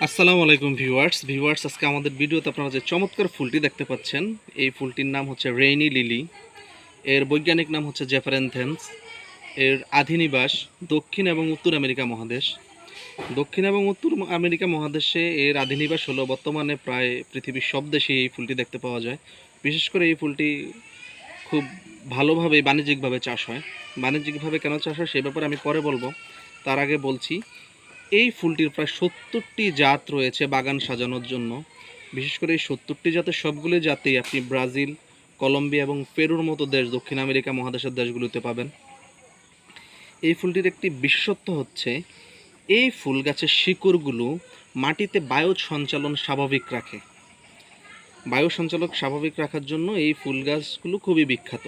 আসসালামু আলাইকুম ভিউয়ার্স আজকে আমাদের ভিডিওতে আপনারা যে চমৎকার ফুলটি দেখতে পাচ্ছেন এই ফুলটির নাম হচ্ছে রেইনি লিলি। এর বৈজ্ঞানিক নাম হচ্ছে জেফারেন্থেন্স। এর আধিনিবাস দক্ষিণ এবং উত্তর আমেরিকা মহাদেশ। দক্ষিণ এবং উত্তর আমেরিকা মহাদেশে এর আধিনিবাস হলো বর্তমানে প্রায় পৃথিবীর সব দেশে এই ফুলটি দেখতে পাওয়া যায়। বিশেষ করে এই ফুলটি খুব ভালোভাবে বাণিজ্যিকভাবে চাষ হয়। বাণিজ্যিকভাবে কেন চাষ হয় সে ব্যাপারে আমি পরে বলবো। তার আগে বলছি, এই ফুলটির প্রায় ৭০টি জাত রয়েছে বাগান সাজানোর জন্য। বিশেষ করে এই ৭০টি জাতের সবগুলি জাতেই আপনি ব্রাজিল, কলম্বিয়া এবং পেরুর মতো দেশ, দক্ষিণ আমেরিকা মহাদেশের দেশগুলিতে পাবেন। এই ফুলটির একটি বিশেষত্ব হচ্ছে এই ফুল গাছের শিকড়গুলো মাটিতে বায়ু সঞ্চালন স্বাভাবিক রাখে। বায়ু সঞ্চালন স্বাভাবিক রাখার জন্য এই ফুল গাছগুলো খুবই বিখ্যাত।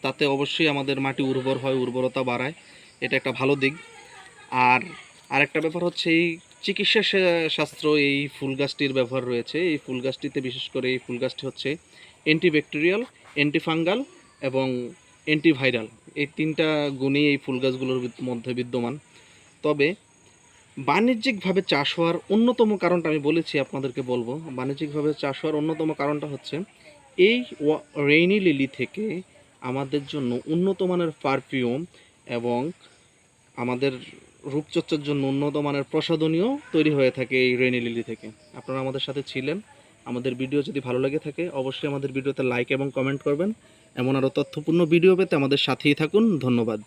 তাতে অবশ্যই আমাদের মাটি উর্বর হয়, উর্বরতা বাড়ায়, এটা একটা ভালো দিক। আর আরেকটা ব্যাপার হচ্ছে এই চিকিৎসা শাস্ত্র এই ফুল গাছটির ব্যবহার রয়েছে। এই ফুল গাছটিতে বিশেষ করে এই ফুল গাছটি হচ্ছে অ্যান্টিব্যাকটেরিয়াল, অ্যান্টিফাঙ্গাল এবং অ্যান্টিভাইরাল, এই তিনটা গুণই এই ফুল গাছগুলোর মধ্যে বিদ্যমান। তবে বাণিজ্যিকভাবে চাষ হওয়ার অন্যতম কারণটা আমি বলেছি, আপনাদেরকে বলবো। বাণিজ্যিকভাবে চাষ হওয়ার অন্যতম কারণটা হচ্ছে এই রেইনি লিলি থেকে আমাদের জন্য উন্নত মানের পারফিউম এবং আমাদের রূপচর্চার জন্য উন্নত মানের প্রসাধনীয় তৈরি হয়ে থাকে এই রেইনি লিলি থেকে। আপনারা আমাদের সাথে ছিলেন। আমাদের ভিডিও যদি ভালো লেগে থাকে অবশ্যই আমাদের ভিডিওতে লাইক এবং কমেন্ট করবেন। এমন আরও তথ্যপূর্ণ ভিডিও পেতে আমাদের সাথেই থাকুন। ধন্যবাদ।